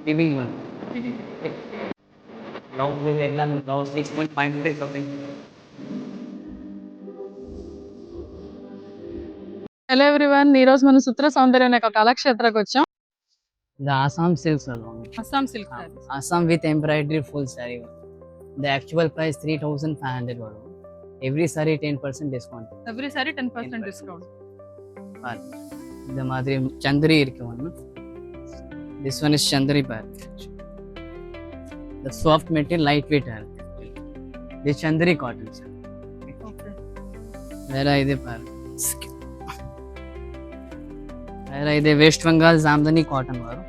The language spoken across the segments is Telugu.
లివింగ్ వన్ బ్లౌజ్ ఎలా బ్లౌజ్ 6.5 మీటర్స్ అవుతాయి. హలో ఎవ్రీవన్, ఈ రోజు మనం సుత్ర సౌందర్యం అనే ఒక కళాక్షేత్రకు వచ్చాం. The Assam silks along. Assam silk Assam with embroidery full saree. The actual price 3,500 euro. Every saree 10% discount. Every sorry 10% discount. இந்த மாதிரி chandri இருக்கு ஒன்று. This one is chandri bar. The soft material, lightweight है. This chandri cotton sir. Okay, வேற இது பாரு. வேற இது வெஸ்ட் பெங்கால் जामदनी कॉटन வரும்.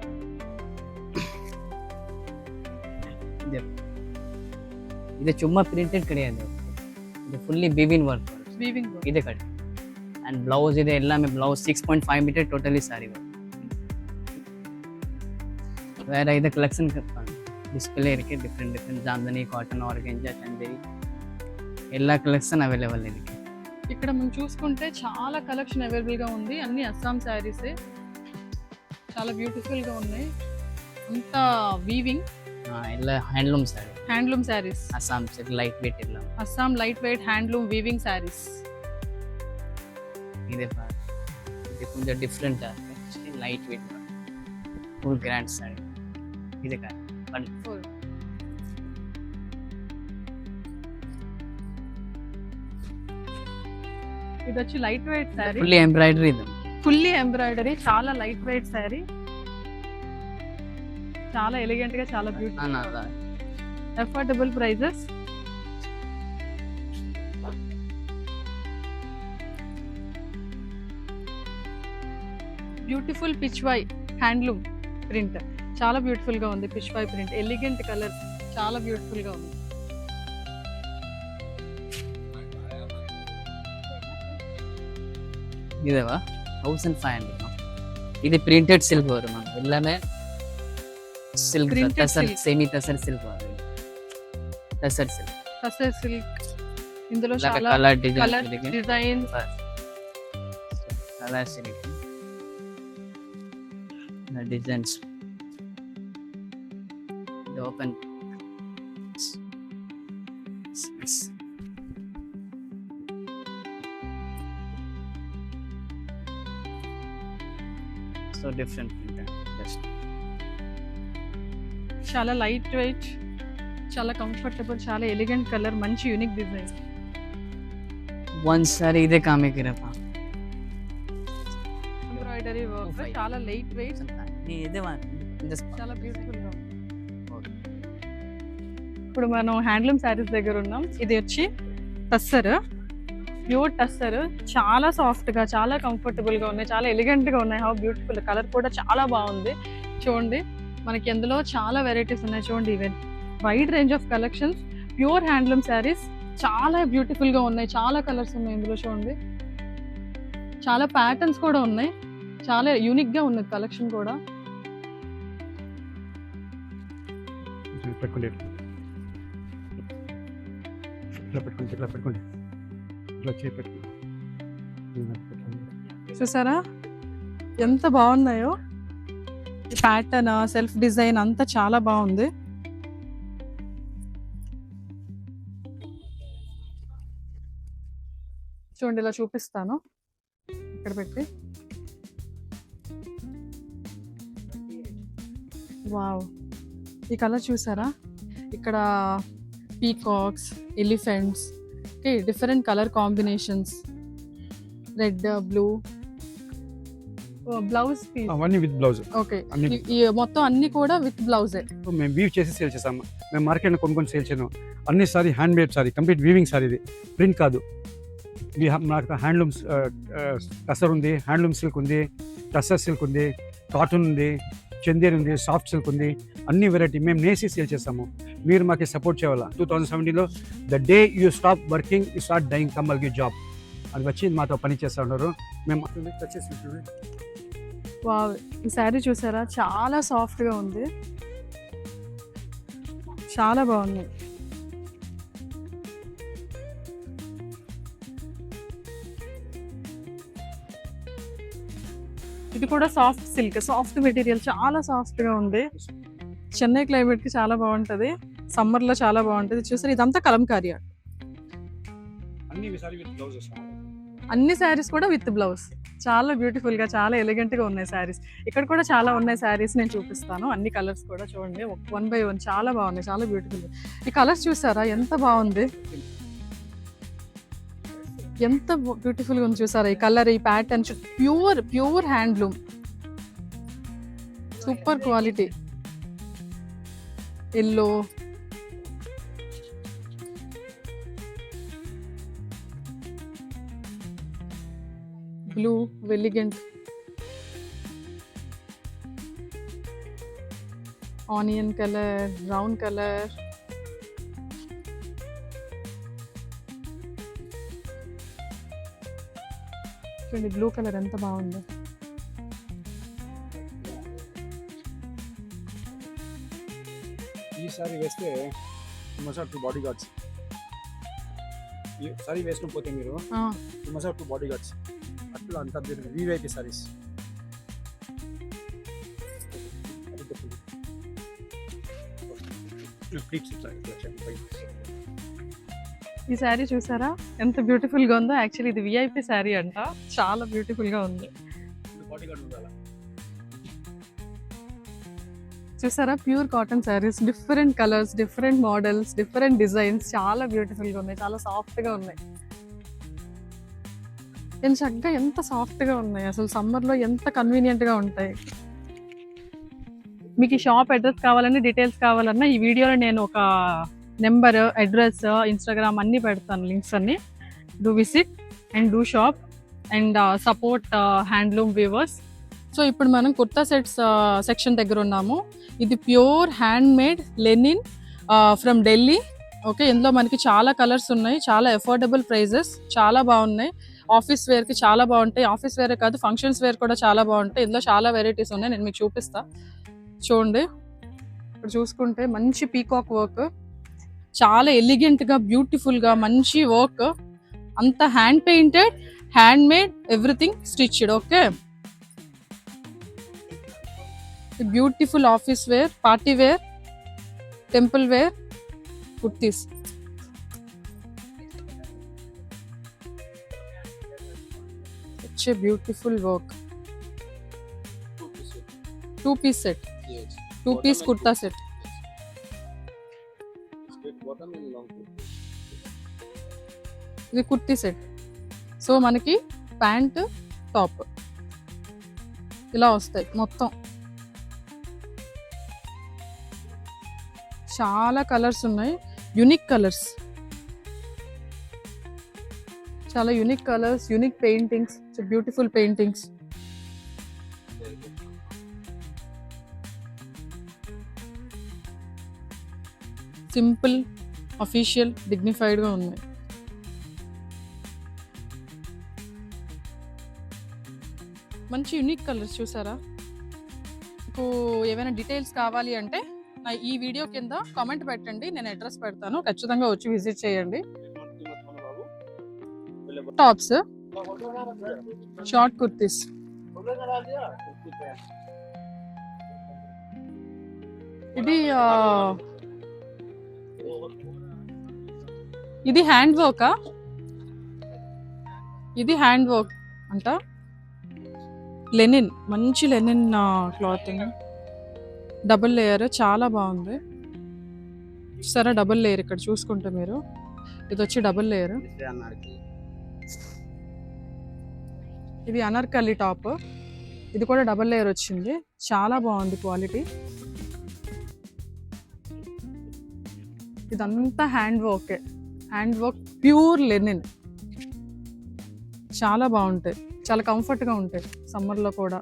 இது சும்மா பிரிண்டட் கிடையாது, இது ஃபுல்லி வீவிங் ஒர்க் வரும். వీవింగ్ இது கிடையாது. అండ్ బ్లౌజ్ ఇది எல்லாமே బ్లౌజ్ 6.5 మీటర్ టోటలీ సారీ வரும். வேற இது கலெக்ஷன் டிஸ்பிளே இருக்கு, different Jamdani cotton organza Chanderi எல்லா కలెక్షన్ అవైలబుల్ ఇருக்கு. ఇక్కడ మనం చూసుకుంటే చాలా కలెక్షన్ అవైలబుల్ గా ఉంది. అన్ని అస్సాం శారీసే, చాలా బ్యూటిఫుల్ గా ఉన్నాయి. అంతా వీవింగ్, ಎಲ್ಲ handloom sari, handloom saris. Assam silk light weight ಎಲ್ಲ. Assam light weight handloom weaving saris. ಇದೆ ಪಾರು, ಇದು ಕೊಂಚ ಡಿಫ್ರೆಂಟ್ ಆಗುತ್ತೆ, light weight full grand sari. ಇದೆ ಕಾರ್ ఇది వచ్చి light weight sari, fully embroidery ఇది. ఫుల్లీ ఎంబ్రాయిడరీ, చాలా లైట్ వెయిట్ శారీ, చాలా ఎలిగెంట్ గా, చాలా beautiful. Affordable prices. Beautiful Pichwai handloom print, చాలా బ్యూటిఫుల్ గా ఉంది. పిచ్వై ప్రింట్, ఎలిగెంట్ కలర్, చాలా బ్యూటిఫుల్ గా ఉంది. இதுவா 1500. இது பிரிண்டட் சில்க் வரும் மேம், எல்லாமே silk, Printed tussar silk. Semi tussar silk వస్తుంది. టసర్ సిల్క్ టసర్ సిల్క్, ఇందులో ఇలాగ చాలా colour colour design designs. Colour silk designs open so different just చాలా లైట్ వెయిట్, చాలా కంఫర్టబుల్, చాలా ఎలిగెంట్ కలర్, మంచి యూనిక్ డిజైన్. వన్ సారీ ఇదే కామికిరప్ప ఎంబ్రాయిడరీ వర్క్, చాలా లైట్ వెయిట్, నీ ఇదే చాలా బ్యూటిఫుల్ గా ఉంది. ఇప్పుడు మనం హ్యాండ్లూమ్ శారీస్ దగ్గర ఉన్నాం. ఇది వచ్చి టస్సర్, ప్యూర్ టస్సర్, చాలా సాఫ్ట్ గా, చాలా కంఫర్టబుల్ గా ఉన్నాయి, చాలా ఎలిగెంట్ గా ఉన్నాయి. హౌ బ్యూటిఫుల్, కలర్ కూడా చాలా బాగుంది. చూడండి, మనకి ఎందులో చాలా వెరైటీస్ ఉన్నాయి. చూడండి, even wide range of collections, pure handloom saris, చాలా బ్యూటిఫుల్ గా ఉన్నాయి. చాలా కలర్స్ ఉన్నాయి ఇందులో. చూడండి, చాలా ప్యాటర్న్స్ కూడా ఉన్నాయి, చాలా యూనిక్ గా ఉంది కలెక్షన్ కూడా. పెట్టుకోండి, ఇట్లా పెట్టుకోండి, ఇట్లా పెట్టుకోండి, ఇట్లా చేయి పెట్టుకోండి. చూసారా ఎంత బాగున్నాయో, ఈ ప్యాటర్న్, సెల్ఫ్ డిజైన్ అంతా చాలా బాగుంది. చూడండి, ఇలా చూపిస్తాను, ఇక్కడ పెట్టి. వావ్, ఈ కలర్ చూసారా? ఇక్కడ peacocks, elephants, okay, different colour combinations, red, blue. Blouse piece, అవన్నీ విత్ బ్లౌజ్. ఓకే, అన్ని ఈ మొత్తం అన్ని కూడా విత్ బ్లౌజే. మేము వీవ్ చేసి సేల్ చేస్తాము. మేము మార్కెట్లో కొనుక్కొని సేల్ చేయను. అన్ని sorry hand made sorry, complete weaving sorry, ఇది ప్రింట్ కాదు. నాకు హ్యాండ్లూమ్ టసర్ ఉంది, హ్యాండ్లూమ్ సిల్క్ ఉంది, టసర్ సిల్క్ ఉంది, కాటన్ ఉంది, చందేరి ఉంది, సాఫ్ట్ సిల్క్ ఉంది, అన్ని వెరైటీ మేము నేసి సేల్ చేస్తాము. మీరు మాకు సపోర్ట్ చేయాలా. 2017లో the day you stop working you start dying, కమ్మల్ గివ్ జాబ్. అది వచ్చి మాతో పని చేస్తూ ఉన్నారు. మేము వావ్, ఈ శారీ చూసారా? చాలా సాఫ్ట్ గా ఉంది, చాలా బాగుంది. ఇది కూడా సాఫ్ట్ సిల్క్, సాఫ్ట్ మెటీరియల్, చాలా సాఫ్ట్ గా ఉంది. చెన్నై క్లైమేట్కి చాలా బాగుంటుంది, సమ్మర్లో చాలా బాగుంటుంది. చూసారు ఇదంతా కలంకారీ ఆర్ట్. అన్ని శారీస్ కూడా విత్ బ్లౌజ్, చాలా బ్యూటిఫుల్గా చాలా ఎలిగెంట్గా ఉన్నాయి శారీస్. ఇక్కడ కూడా చాలా ఉన్నాయి శారీస్, నేను చూపిస్తాను. అన్ని కలర్స్ కూడా చూడండి, 1 by 1 చాలా బాగున్నాయి, చాలా బ్యూటిఫుల్. ఈ కలర్స్ చూసారా ఎంత బాగుంది, ఎంత బ్యూటిఫుల్గా ఉంది చూసారా. ఈ కలర్, ఈ pattern pure handloom, super quality. Yellow, blue, elegant, onion colour, brown colour, చూడండి బ్లూ కలర్ ఎంత బాగుంది. ఈ సారీ వేస్తే మసాలా 2 బాడీ గార్డ్స్. ఈ సారీ వేసుకుని మీరు మసాలా 2 బాడీ గార్డ్స్ అట్లా అంత విఐపి సారీస్. ఈ శారీ చూసారా ఎంత బ్యూటిఫుల్ గా ఉందో. యాక్చువల్లీ ఇది విఐపి శారీ అంట, చాలా బ్యూటిఫుల్ గా ఉంది. చూసారా pure cotton saris, different colours, different models, different designs, చాలా బ్యూటిఫుల్ గా ఉన్నాయి, చాలా సాఫ్ట్ గా ఉన్నాయి. చక్కగా ఎంత సాఫ్ట్ గా ఉన్నాయి, అసలు సమ్మర్ లో ఎంత కన్వీనియంట్ గా ఉంటాయి. మీకు ఈ షాప్ అడ్రస్ కావాలన్నా, డీటెయిల్స్ కావాలన్నా ఈ వీడియోలో నేను ఒక నెంబర్, అడ్రస్, ఇన్స్టాగ్రామ్ అన్ని పెడతాను, లింక్స్ అన్ని. Do visit and do shop and support handloom weavers. So ఇప్పుడు మనం కుర్తా సెట్స్ సెక్షన్ దగ్గర ఉన్నాము. ఇది pure handmade linen from Delhi. Okay, ఇందులో మనకి చాలా కలర్స్ ఉన్నాయి, చాలా అఫోర్డబుల్ ప్రైజెస్, చాలా బాగున్నాయి. ఆఫీస్ వేర్కి చాలా బాగుంటాయి, ఆఫీస్ వేరే కాదు ఫంక్షన్స్ వేర్ కూడా చాలా బాగుంటాయి. ఇందులో చాలా వెరైటీస్ ఉన్నాయి, నేను మీకు చూపిస్తా. చూడండి ఇప్పుడు చూసుకుంటే మంచి పీకాక్ వర్క్, చాలా ఎలిగెంట్గా బ్యూటిఫుల్గా మంచి వర్క్, అంత hand painted, handmade, everything stitched. Okay, beautiful office wear, party wear, temple wear kurtis. such a beautiful work. 2-piece set. Yes. 2-piece kurta set. Straight bottom and long kurta. ఇది కుర్తీ సెట్. సో మనకి ప్యాంట్, టాప్ ఇలా వస్తాయి మొత్తం. చాలా కలర్స్ ఉన్నాయి, యూనిక్ కలర్స్, చాలా unique colours, unique paintings, beautiful paintings. Simple, official, డిగ్నిఫైడ్గా ఉన్నాయి. మంచి యూనిక్ కలర్స్ చూసారా. మీకు ఏమైనా డీటెయిల్స్ కావాలి అంటే నా ఈ వీడియో కింద కామెంట్ పెట్టండి, నేను అడ్రస్ పెడతాను, ఖచ్చితంగా వచ్చి విజిట్ చేయండి. టాప్స్, షార్ట్ కుర్తీస్, ఇది హ్యాండ్ వర్కా? ఇది హ్యాండ్ వర్క్ అంట, లెనిన్, మంచి లెనిన్ క్లాతింగ్, డబుల్ లేయర్, చాలా బాగుంది. సరే డబుల్ లేయర్ ఇక్కడ చూసుకుంటే మీరు, ఇది వచ్చి డబుల్ లేయర్. ఇది అనార్కలి టాప్, ఇది కూడా డబుల్ లేయర్ వచ్చింది, చాలా బాగుంది క్వాలిటీ. ఇదంతా hand work, hand work, pure linen, చాలా బాగుంటాయి, చాలా కంఫర్ట్గా ఉంటాయి సమ్మర్లో కూడా.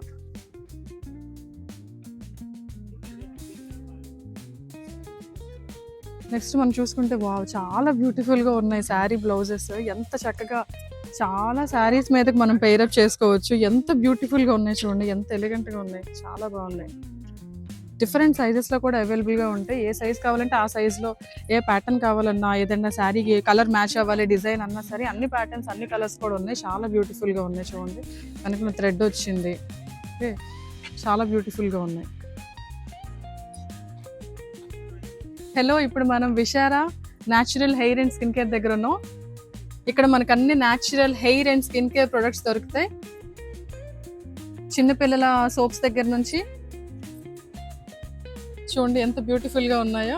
నెక్స్ట్ మనం చూసుకుంటే వావ్, చాలా బ్యూటిఫుల్గా ఉన్నాయి శారీ బ్లౌజెస్, ఎంత చక్కగా చాలా శారీస్ మీదకి మనం పెయిరప్ చేసుకోవచ్చు. ఎంత బ్యూటిఫుల్గా ఉన్నాయి చూడండి, ఎంత ఎలిగెంట్గా ఉన్నాయి, చాలా బాగున్నాయి. డిఫరెంట్ సైజెస్లో కూడా అవైలబుల్గా ఉంటాయి. ఏ సైజ్ కావాలంటే ఆ సైజ్లో, ఏ ప్యాటర్న్ కావాలన్నా, ఏదైనా శారీకి కలర్ మ్యాచ్ అవ్వాలి, డిజైన్ అన్నా సరే, అన్ని ప్యాటర్న్స్, అన్ని కలర్స్ కూడా ఉన్నాయి, చాలా బ్యూటిఫుల్గా ఉన్నాయి చూడండి. మనకి థ్రెడ్ వచ్చింది, ఓకే, చాలా బ్యూటిఫుల్గా ఉన్నాయి. హలో, ఇప్పుడు మనం Vishara natural hair and skin care దగ్గర ఉన్నాం. ఇక్కడ మనకు అన్ని natural hair and skin care products దొరుకుతాయి. చిన్నపిల్లల సోప్స్ దగ్గర నుంచి చూడండి ఎంత బ్యూటిఫుల్గా ఉన్నాయో.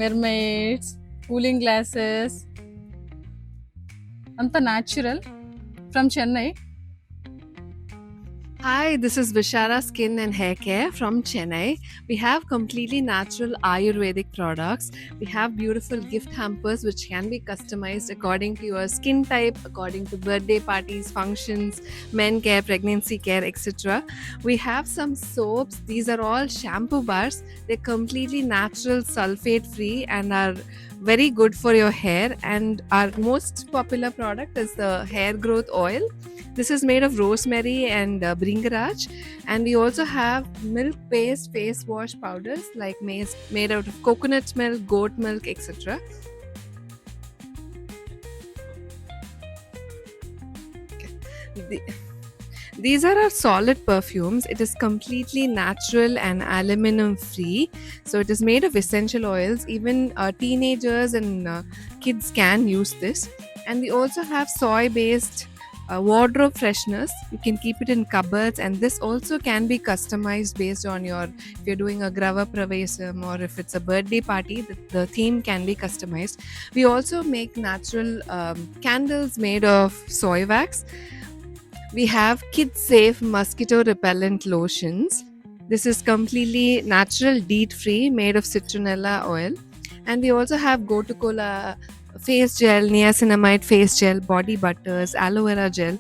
మెర్మైడ్స్, కూలింగ్ గ్లాసెస్, అంతా natural from Chennai. Hi, this is Vishara Skin and Hair Care from Chennai. We have completely natural Ayurvedic products. We have beautiful gift hampers which can be customized according to your skin type, according to birthday parties, functions, men care, pregnancy care, etc. We have some soaps. These are all shampoo bars. They're completely natural, sulfate free, and are very good for your hair. And our most popular product is the hair growth oil. This is made of rosemary and bringaraj, and we also have milk based face wash powders like made out of coconut milk, goat milk, etc. These are our solid perfumes. It is completely natural and aluminum free. So it is made of essential oils. Even teenagers and kids can use this. And we also have soy based wardrobe fresheners. You can keep it in cupboards, and this also can be customized based on if you're doing a grava pravesam or if it's a birthday party, the theme can be customized. We also make natural candles made of soy wax. We have kid safe mosquito repellent lotions. This is completely natural, DEET free, made of citronella oil. And we also have Gotukola face gel, niacinamide face gel, body butters, aloe vera gel.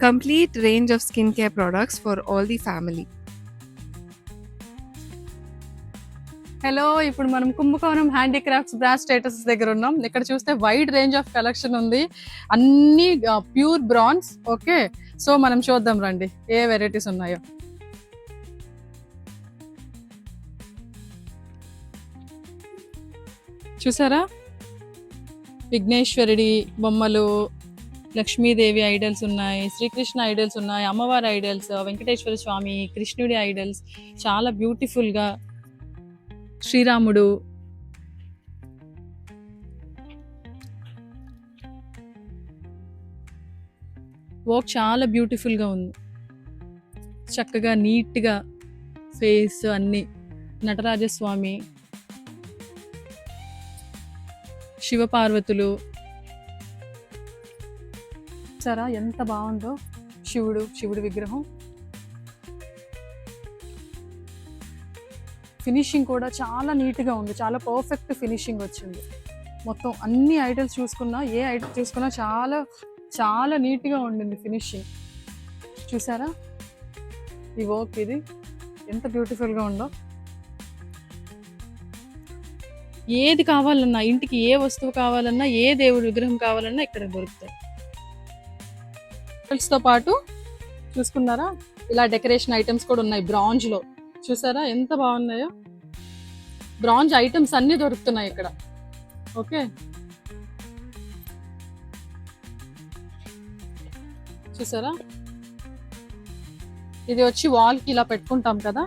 Complete range of skincare products for all the family. Hello, ఇప్పుడు మనం కుంభకోణం హ్యాండీక్రాఫ్ట్స్ బ్రాస్ స్టేటస్ దగ్గర ఉన్నాం. ఇక్కడ చూస్తే వైడ్ రేంజ్ ఆఫ్ కలెక్షన్ ఉంది, అన్ని ప్యూర్ బ్రాన్స్. ఓకే, సో మనం చూద్దాం రండి ఏ వెరైటీస్ ఉన్నాయో. చూసారా, విఘ్నేశ్వరుడి బొమ్మలు, లక్ష్మీదేవి ఐడల్స్ ఉన్నాయి, శ్రీకృష్ణ ఐడల్స్ ఉన్నాయి, అమ్మవారి ఐడల్స్, వెంకటేశ్వర స్వామి, కృష్ణుడి ఐడల్స్ చాలా బ్యూటిఫుల్గా, శ్రీరాముడు. వర్క్ చాలా బ్యూటిఫుల్గా ఉంది, చక్కగా నీట్గా ఫేస్ అన్ని. నటరాజస్వామి, శివపార్వతులు, సరా ఎంత బాగుందో. శివుడు విగ్రహం. ఫినిషింగ్ కూడా చాలా నీట్గా ఉంది, చాలా పర్ఫెక్ట్ ఫినిషింగ్ వచ్చింది. మొత్తం అన్ని ఐటమ్స్ చూసుకున్నా, ఏ ఐటమ్ చూసుకున్నా చాలా చాలా నీట్గా ఉండింది ఫినిషింగ్. చూసారా ఈ వర్క్, ఇది ఎంత బ్యూటిఫుల్గా ఉందో. ఏది కావాలన్నా, ఇంటికి ఏ వస్తువు కావాలన్నా, ఏ దేవుడి విగ్రహం కావాలన్నా ఇక్కడ దొరుకుతాయి. తో పాటు చూసుకున్నారా, ఇలా డెకరేషన్ ఐటమ్స్ కూడా ఉన్నాయి బ్రాంజ్లో. చూసారా ఎంత బాగున్నాయో. బ్రాంజ్ ఐటమ్స్ అన్ని దొరుకుతున్నాయి ఇక్కడ. ఓకే, చూసారా, ఇది వచ్చి వాల్కి ఇలా పెట్టుకుంటాం కదా.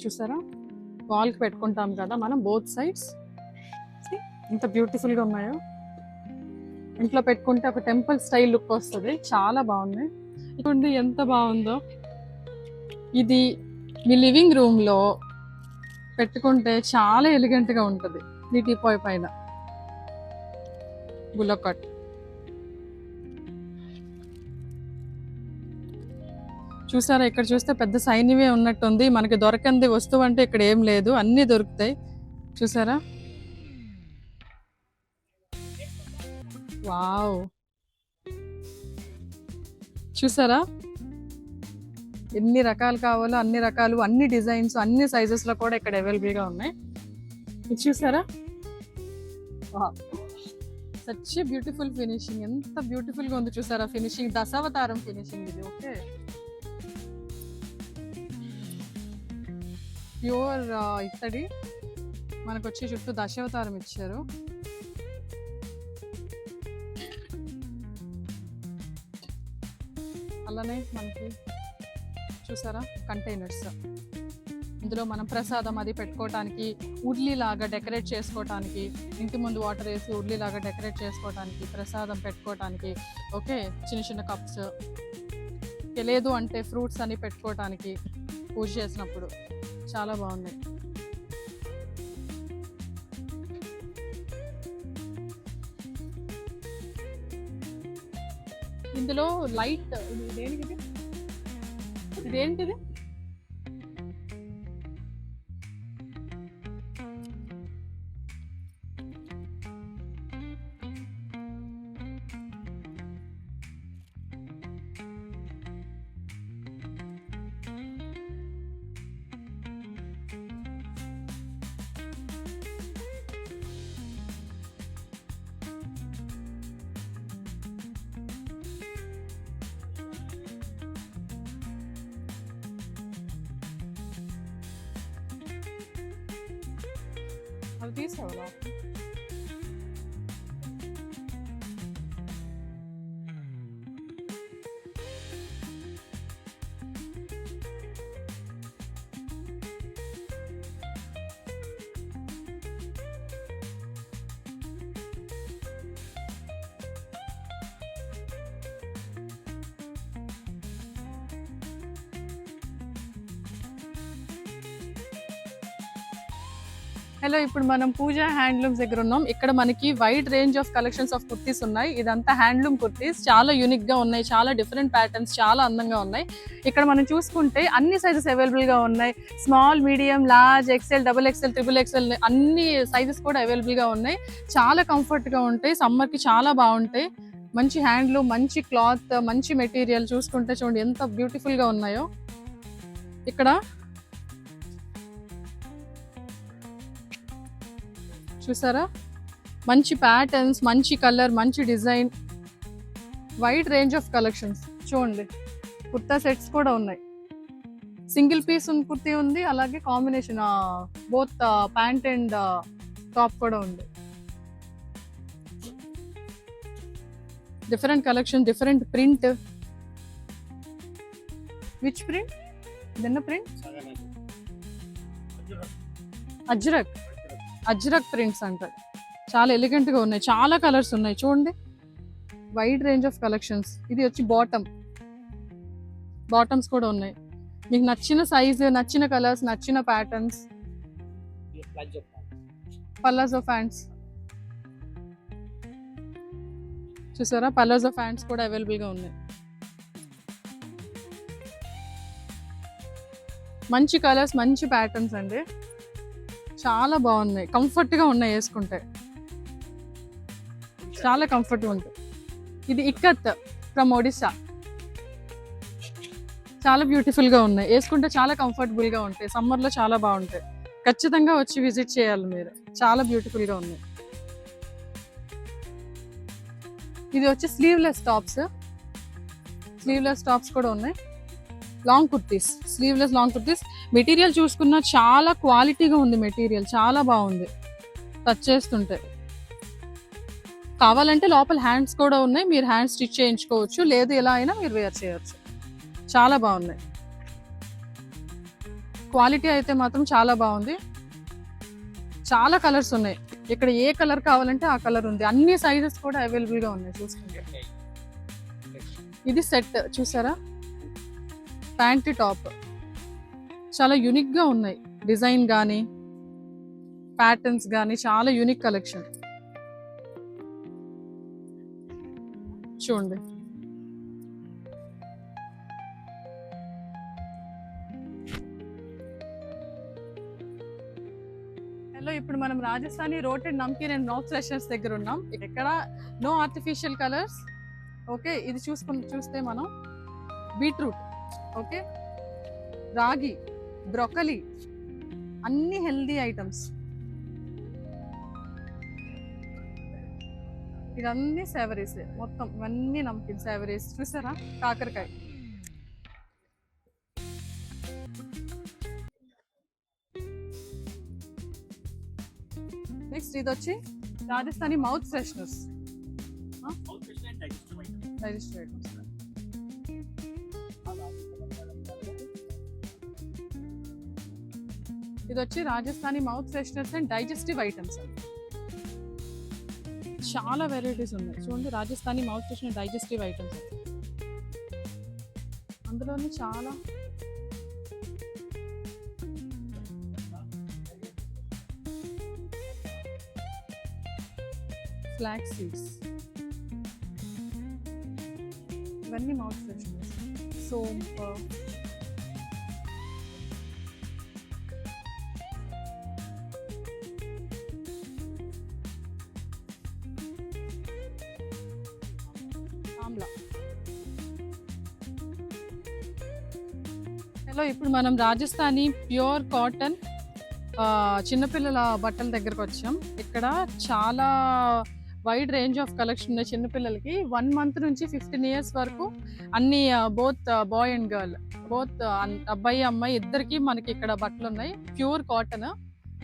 చూసారా, వాల్కి పెట్టుకుంటాం కదా మనం, బోత్ సైడ్స్. ఎంత బ్యూటిఫుల్గా ఉన్నాయో. ఇంట్లో పెట్టుకుంటే ఒక టెంపుల్ స్టైల్ లుక్ వస్తుంది, చాలా బాగున్నాయి. చూడండి ఎంత బాగుందో. ఇది మీ లివింగ్ రూమ్లో పెట్టుకుంటే చాలా ఎలిగెంట్గా ఉంటుంది. మీ టీపాయ్ పైన బుల్లకట్. చూసారా, ఇక్కడ చూస్తే పెద్ద సైన్యమే ఉన్నట్టుంది. మనకి దొరకంది వస్తువు అంటే ఇక్కడ ఏం లేదు, అన్నీ దొరుకుతాయి. చూసారా, వావ్. చూసారా ఎన్ని రకాలు కావాలో అన్ని రకాలు, అన్ని డిజైన్స్, అన్ని సైజెస్లో కూడా ఇక్కడ అవైలబుల్గా ఉన్నాయి. ఇది చూసారా, సచ్ బ్యూటిఫుల్ ఫినిషింగ్. ఎంత బ్యూటిఫుల్గా ఉంది చూసారా ఫినిషింగ్, దశావతారం ఫినిషింగ్ ఇది. ఓకే, ప్యూర్ ఇత్తడి మనకు వచ్చి చుట్టూ దశావతారం ఇచ్చారు. అలానే మనకి చూసారా కంటైనర్స్, ఇందులో మనం ప్రసాదం అది పెట్టుకోవటానికి, ఉర్లీలాగా డెకరేట్ చేసుకోవటానికి, ఇంటి ముందు వాటర్ వేసి ఉర్లీలాగా డెకరేట్ చేసుకోవటానికి, ప్రసాదం పెట్టుకోవటానికి, ఓకే, చిన్న చిన్న కప్స్, లేదు అంటే ఫ్రూట్స్ అని పెట్టుకోవటానికి పూజ చేసినప్పుడు చాలా బాగున్నాయి. ఇందులో లైట్ ఇదేంటిది, ఇదేంటిది అది తీసావా? హలో, ఇప్పుడు మనం పూజ హ్యాండ్లూమ్స్ దగ్గర ఉన్నాం. ఇక్కడ మనకి wide range of collections of kurtis ఉన్నాయి. ఇదంతా హ్యాండ్లూమ్ కుర్తీస్, చాలా యూనిక్ గా ఉన్నాయి, చాలా డిఫరెంట్ ప్యాటర్న్స్, చాలా అందంగా ఉన్నాయి. ఇక్కడ మనం చూసుకుంటే అన్ని సైజెస్ అవైలబుల్ గా ఉన్నాయి. Small, medium, large, XL, double XL, triple XL అన్ని సైజెస్ కూడా అవైలబుల్ గా ఉన్నాయి. చాలా కంఫర్ట్ గా ఉంటాయి, సమ్మర్ కి చాలా బాగుంటాయి. మంచి హ్యాండ్లూమ్, మంచి క్లాత్, మంచి మెటీరియల్. చూసుకుంటే చూడండి ఎంత బ్యూటిఫుల్ గా ఉన్నాయో. ఇక్కడ చూసారా, మంచి ప్యాటర్న్స్, మంచి కలర్, మంచి design, wide range of collections. చూడండి కుర్తా సెట్స్ కూడా ఉన్నాయి. సింగిల్ పీస్ కుర్తీ ఉంది, అలాగే combination both pant and top కూడా ఉంది. Different collection, different print. Which print? నిన్న ప్రింట్ అజ్రక్ ప్రింట్స్ అంటారు. చాలా ఎలిగెంట్ గా ఉన్నాయి, చాలా కలర్స్ ఉన్నాయి. చూడండి వైడ్ రేంజ్ ఆఫ్ కలెక్షన్స్. ఇది వచ్చి బాటమ్స్ కూడా ఉన్నాయి. మీకు నచ్చిన సైజ్, నచ్చిన కలర్స్, నచ్చిన ప్యాటర్న్స్. పల్లాజో ప్యాంట్స్ చూసారా, పల్లాజో ప్యాంట్స్ కూడా అవైలబుల్ గా ఉన్నాయి. మంచి కలర్స్, మంచి ప్యాటర్న్స్ అండి, చాలా బాగున్నాయి. కంఫర్ట్ గా ఉన్నాయి, వేసుకుంటే చాలా కంఫర్ట్ గా ఉంటాయి. ఇది ఇక్కత్ ఫ్రమ్ ఒడిస్సా, చాలా బ్యూటిఫుల్ గా ఉన్నాయి, వేసుకుంటే చాలా కంఫర్టబుల్ గా ఉంటాయి. సమ్మర్ లో చాలా బాగుంటాయి. ఖచ్చితంగా వచ్చి విజిట్ చేయాలి మీరు, చాలా బ్యూటిఫుల్ గా ఉన్నాయి. ఇది వచ్చి స్లీవ్లెస్ టాప్స్ కూడా ఉన్నాయి. Long kurtis, sleeveless long kurtis. Material చూసుకున్నా చాలా క్వాలిటీగా ఉంది, మెటీరియల్ చాలా బాగుంది. టచ్ చేస్తుంటే కావాలంటే లోపల హ్యాండ్స్ కూడా ఉన్నాయి, మీరు హ్యాండ్ స్టిచ్ చేయించుకోవచ్చు, లేదు ఎలా అయినా మీరు వేర్ చేయొచ్చు. చాలా బాగున్నాయి, క్వాలిటీ అయితే మాత్రం చాలా బాగుంది. చాలా కలర్స్ ఉన్నాయి, ఇక్కడ ఏ కలర్ కావాలంటే ఆ కలర్ ఉంది. అన్ని సైజెస్ కూడా అవైలబుల్ గా ఉన్నాయి. చూసుకుంటే ఇది సెట్ చూసారా, ప్యాంట్ టాప్ చాలా యూనిక్ గా ఉన్నాయి. డిజైన్ కానీ ప్యాటర్న్స్ కానీ చాలా యూనిక్ కలెక్షన్. చూడండి హలో, ఇప్పుడు మనం Rajasthani roasted namkeen and north freshers దగ్గర ఉన్నాం. ఇక్కడ నో ఆర్టిఫిషియల్ కలర్స్. ఓకే, ఇది చూస్తే మనం బీట్రూట్, ఓకే, రాగి, బ్రోకలీ, అన్ని హెల్దీ ఐటమ్స్. ఇవన్నీ సేవరీస్, మొత్తం ఇవన్నీ నమ్కిన్ సేవరీస్. చూసారా, కాకరకాయ, నెక్స్ట్ ఇది వచ్చి Rajasthani mouth fresheners, digestive items. ఇది వచ్చి Rajasthani mouth fresheners and digestive items అండి. చాలా వెరైటీస్ ఉన్నాయి చూడండి. Rajasthani mouth freshener digestive items అందులోనే చాలా ఫ్లాక్స్ సీడ్స్, ఇవన్నీ మౌత్ ఫ్రెషనర్స్. సోంపు, ఆమ్లా. హలో, ఇప్పుడు మనం రాజస్థానీ ప్యూర్ కాటన్ చిన్నపిల్లల బట్టల దగ్గరకు వచ్చాం. ఇక్కడ చాలా వైడ్ రేంజ్ ఆఫ్ కలెక్షన్ ఉన్నాయి చిన్నపిల్లలకి. 1 month నుంచి 15 years వరకు అన్ని both boy and girl, both అబ్బాయి అమ్మాయి ఇద్దరికి మనకి ఇక్కడ బట్టలు ఉన్నాయి. Pure cotton.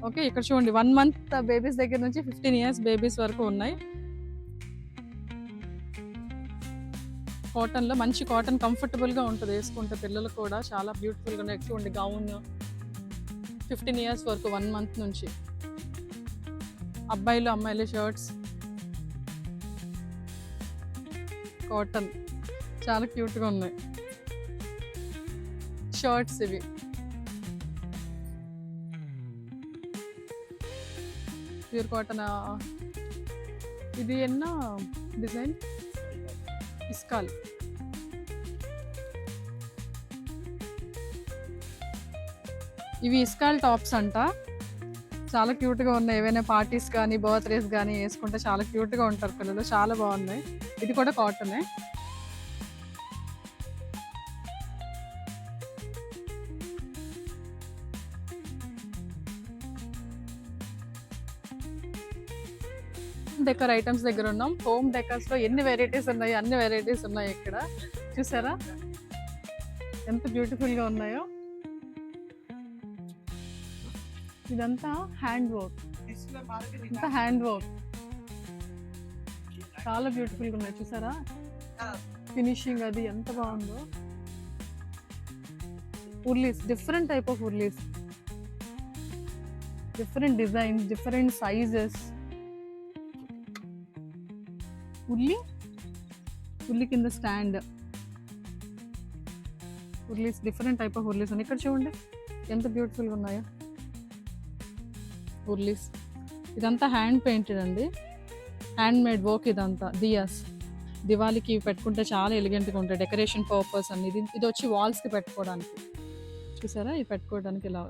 ఓకే, ఇక్కడ చూడండి 1 month బేబీస్ దగ్గర నుంచి 15 years బేబీస్ వరకు ఉన్నాయి. కాటన్ లో మంచి కాటన్ కంఫర్టబుల్ గా ఉంటుంది వేసుకుంటే, పిల్లలు కూడా చాలా బ్యూటిఫుల్ గా ఉన్నాయి. చూడండి గౌన్ 15 years వరకు 1 month నుంచి. అబ్బాయిలు అమ్మాయిలు షర్ట్స్ కాటన్ చాలా క్యూట్ గా ఉన్నాయి. షర్ట్స్ ఇవి ప్యూర్ కాటన్. ఇది ఎన్న డిజైన్ ఇస్కాల్. ఇవి ఇస్కాల్ టాప్స్ అంట. చాలా క్యూట్ గా ఉన్నాయి. ఏవైనా పార్టీస్ కానీ బర్త్డేస్ కానీ వేసుకుంటే చాలా క్యూట్ గా ఉంటారు పిల్లలు. చాలా బాగున్నాయి. ఇది కూడా కాటనే. డెకర్ ఐటమ్స్ దగ్గర ఉన్నాం. హోమ్ డెకర్స్ లో ఎన్ని వెరైటీస్ ఉన్నాయి, అన్ని వెరైటీస్ ఉన్నాయి ఇక్కడ. చూసారా ఎంత బ్యూటిఫుల్ గా ఉన్నాయో. ఇదంతా హ్యాండ్ వర్క్, ఇంత హ్యాండ్ వర్క్ చాలా బ్యూటిఫుల్ గా ఉన్నాయి. చూసారా ఫినిషింగ్ అది ఎంత బాగుందో. Urlis, different type of urlis, different designs, different sizes. ఉల్లి కింద stand urlis, different type of urlis ఉన్నాయి. ఇక్కడ చూడండి ఎంత బ్యూటిఫుల్ గా ఉన్నాయో ఉర్లీస్. ఇదంతా హ్యాండ్ పెయింటెడ్ అండి, హ్యాండ్ మేడ్ వర్క్. ఇదంతా దియాస్, దివాళీకి పెట్టుకుంటే చాలా ఎలిగెంట్గా ఉంటాయి. డెకరేషన్ పర్పస్ అని. ఇది వచ్చి వాల్స్కి పెట్టుకోవడానికి. చూసారా ఇది పెట్టుకోవడానికి ఇలా.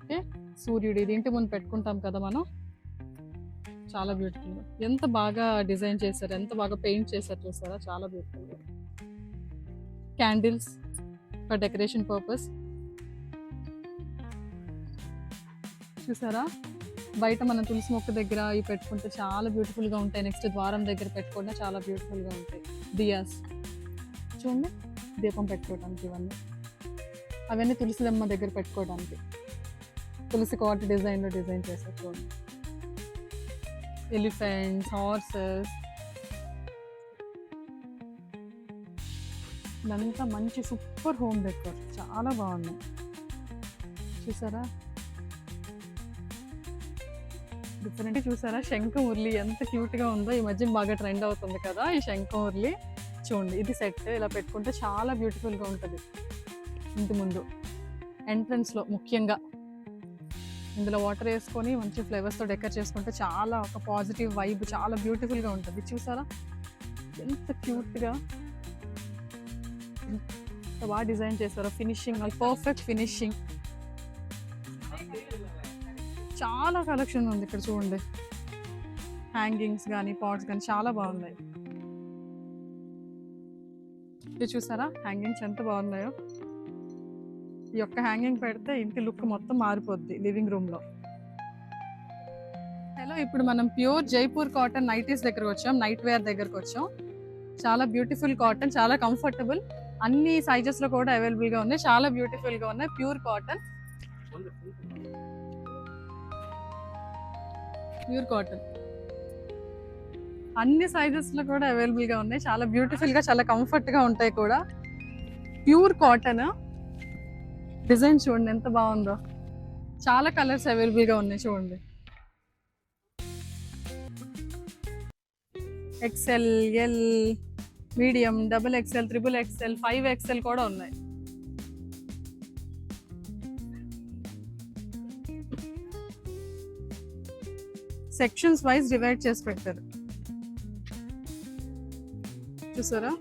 ఓకే, సూర్యుడు ఇది ఇంటి ముందు పెట్టుకుంటాం కదా మనం. చాలా బ్యూటిఫుల్గా, ఎంత బాగా డిజైన్ చేశారు, ఎంత బాగా పెయింట్ చేశారు చూసారా. చాలా బ్యూటిఫుల్గా. Candles for decoration purpose. చూసారా బయట మనం తులసి మొక్క దగ్గర ఇవి పెట్టుకుంటే చాలా బ్యూటిఫుల్గా ఉంటాయి. నెక్స్ట్ ద్వారం దగ్గర పెట్టుకుంటే చాలా బ్యూటిఫుల్గా ఉంటాయి. దియాస్ చూడండి, దీపం పెట్టుకోవడానికి. ఇవన్నీ అవన్నీ తులసి దమ్మ దగ్గర పెట్టుకోవడానికి. తులసి కోట డిజైన్లో డిజైన్ చేశారు చూడండి. ఎలిఫెంట్స్, హార్సెస్, ఇదంతా మంచి సూపర్ హోమ్ డెకర్. చాలా బాగున్నాయి చూసారా. డిఫరెంట్. చూసారా శంఖం ఉర్లి ఎంత క్యూట్ గా ఉందో. ఈ మధ్య బాగా ట్రెండ్ అవుతుంది కదా ఈ శంఖం ఉర్లి. చూడండి ఇది సెట్ ఇలా పెట్టుకుంటే చాలా బ్యూటిఫుల్ గా ఉంటుంది. ఇంటి ముందు ఎంట్రన్స్ లో ముఖ్యంగా ఇందులో వాటర్ వేసుకొని మంచి ఫ్లేవర్స్ తో డెకర్ చేసుకుంటే చాలా ఒక పాజిటివ్ వైబ్, చాలా బ్యూటిఫుల్ గా ఉంటుంది. చూసారా ఎంత క్యూట్ గా, ఎంత బాగా డిజైన్ చేస్తారో. Finishing perfect finishing. చాలా కలెక్షన్ ఉంది ఇక్కడ చూడండి. హ్యాంగింగ్స్ కానీ పాట్స్ కానీ చాలా బాగున్నాయి. ఇది చూసారా హ్యాంగింగ్స్ ఎంత బాగున్నాయో. ఈ యొక్క హ్యాంగింగ్ పెడితే ఇంటి లుక్ మొత్తం మారిపోద్ది లివింగ్ రూమ్ లో. హలో, ఇప్పుడు మనం ప్యూర్ జైపూర్ కాటన్ నైటీస్ దగ్గరకు వచ్చాం, నైట్ వేర్ దగ్గరకు వచ్చాం. చాలా బ్యూటిఫుల్ కాటన్, చాలా కంఫర్టబుల్. అన్ని సైజెస్ లో కూడా అవైలబుల్ గా ఉన్నాయి. చాలా బ్యూటిఫుల్ గా ఉన్నాయి. Pure cotton. Pure cotton. అన్ని సైజెస్ లో కూడా అవైలబుల్ గా ఉన్నాయి. చాలా బ్యూటిఫుల్ గా, చాలా కంఫర్ట్ గా ఉంటాయి కూడా. Pure cotton. డిజైన్ చూడండి ఎంత బాగుందో. చాలా కలర్స్ అవైలబుల్ గా ఉన్నాయి చూడండి. XL, L, medium, double XL, triple XL, 5XL కూడా ఉన్నాయి. సెక్షన్స్ వైజ్ డివైడ్ చేసి పెట్టారు చూసారా.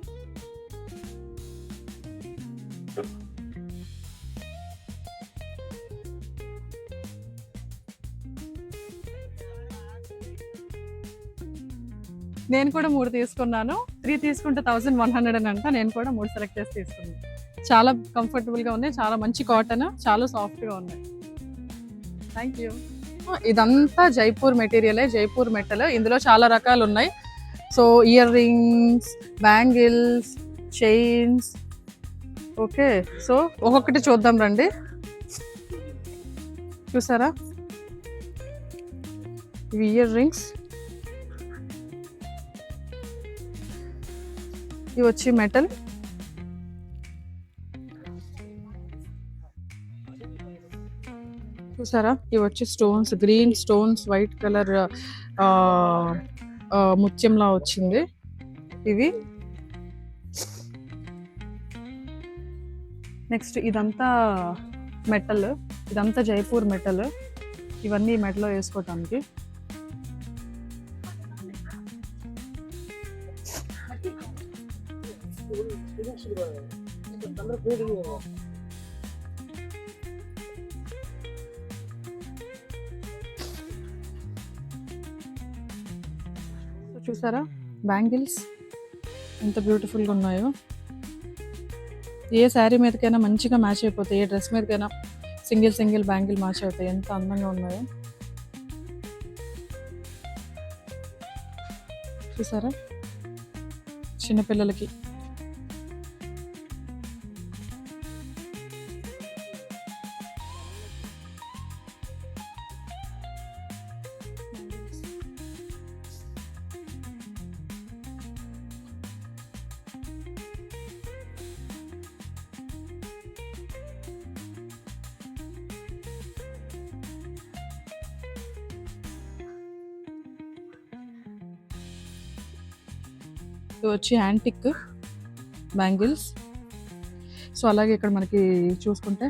నేను కూడా 3 తీసుకున్నాను. 3 తీసుకుంటే 1100 అని అంట. నేను కూడా 3 సెలెక్ట్ చేసి తీసుకున్నాను. చాలా కంఫర్టబుల్ గా ఉన్నాయి. చాలా మంచి కాటన్, చాలా సాఫ్ట్ గా ఉన్నాయి. Thank you. ఇదంతా జైపూర్ మెటీరియలే, జైపూర్ మెటల్. ఇందులో చాలా రకాలు ఉన్నాయి. So ear rings, bangles, chains. Okay, so ఒక్కొక్కటి చూద్దాం రండి. చూసారా, ఇవి ఇయర్ రింగ్స్. ఇవి వచ్చి మెటల్. చూసారా, ఇవి వచ్చి stones, green stones, white colour ముత్యంలా వచ్చింది. ఇవి నెక్స్ట్ ఇదంతా మెటల్, ఇదంతా జైపూర్ మెటల్. ఇవన్నీ మెటల్లో వేసుకోవటానికి. చూసారా బ్యాంగిల్స్ ఎంత బ్యూటిఫుల్గా ఉన్నాయో. ఏ శారీ మీదకైనా మంచిగా మ్యాచ్ అయిపోతాయి. ఏ డ్రెస్ మీదకైనా సింగిల్ బ్యాంగిల్ మ్యాచ్ అవుతాయి. ఎంత అందంగా ఉన్నాయో చూసారా. చిన్నపిల్లలకి ఇవి వచ్చి యాంటిక్ బ్యాంగిల్స్. సో అలాగే ఇక్కడ మనకి చూసుకుంటే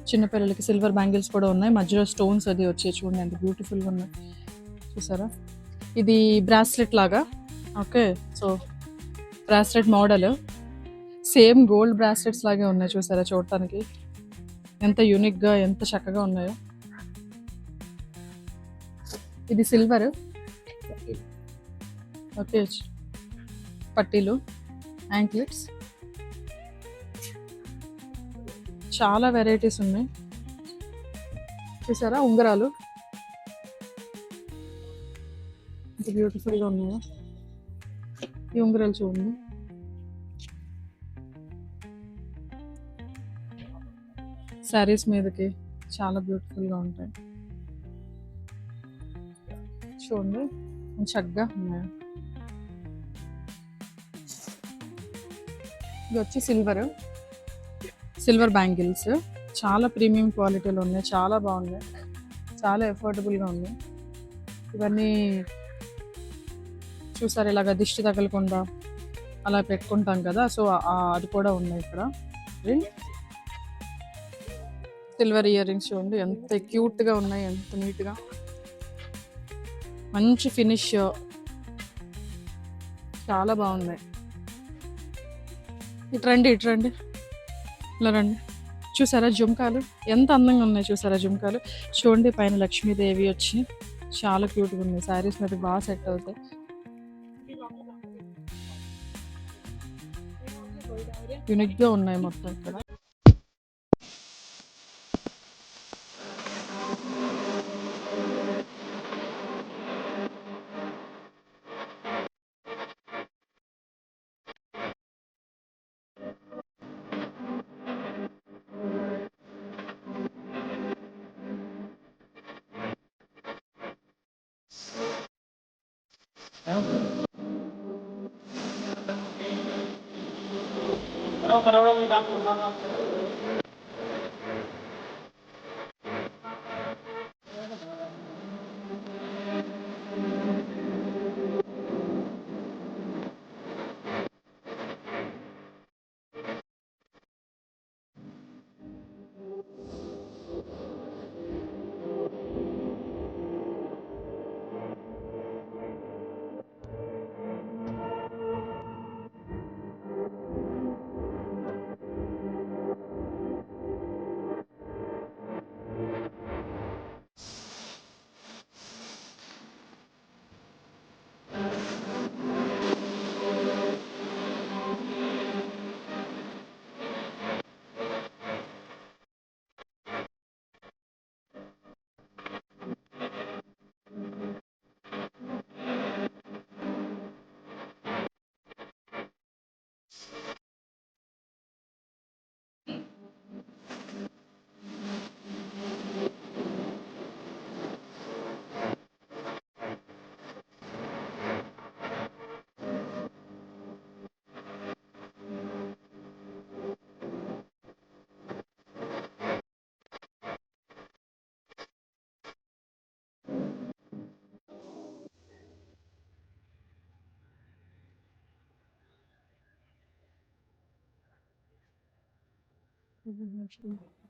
చిన్నపిల్లలకి సిల్వర్ బ్యాంగిల్స్ కూడా ఉన్నాయి. మధ్యలో స్టోన్స్ అది వచ్చి చూడండి ఎంత బ్యూటిఫుల్గా ఉన్నాయి. చూసారా, ఇది బ్రాస్లెట్ లాగా. Okay, so bracelet model same gold bracelets లాగే ఉన్నాయి. చూసారా, చూడటానికి ఎంత యూనిక్గా, ఎంత చక్కగా ఉన్నాయో. ఇది సిల్వర్. ఓకే, పట్టీలు, యాంక్లెట్స్, చాలా వెరైటీస్ ఉన్నాయి. చూసారా, ఉంగరాలు ఎంత బ్యూటిఫుల్గా ఉన్నాయో. ఈ ఉంగరాలు చూడండి. శారీస్ మీదకి చాలా బ్యూటిఫుల్గా ఉంటాయి. చూడండి చక్కగా ఉన్నాయి. ఇది వచ్చి సిల్వర్ బ్యాంగిల్స్. చాలా ప్రీమియం క్వాలిటీలో ఉన్నాయి. చాలా బాగున్నాయి. చాలా ఎఫోర్డబుల్గా ఉన్నాయి. ఇవన్నీ చూసారు, ఇలాగ దిష్టి తగలకుండా అలా పెట్టుకుంటాం కదా. సో అది కూడా ఉన్నాయి ఇక్కడ. సిల్వర్ ఇయర్ రింగ్స్ చూడండి ఎంత క్యూట్గా ఉన్నాయి, ఎంత నీట్గా, మంచి ఫినిష్, చాలా బాగున్నాయి. ఇటు రండి ఇలా రండి. చూసారా జుంకాలు ఎంత అందంగా ఉన్నాయి. చూసారా జుంకాలు చూడండి. పైన లక్ష్మీదేవి వచ్చి చాలా క్యూట్గా ఉన్నాయి. శారీస్ మీద బాగా సెట్ అవుతాయి. యూనిక్గా ఉన్నాయి మొత్తం ఇక్కడ.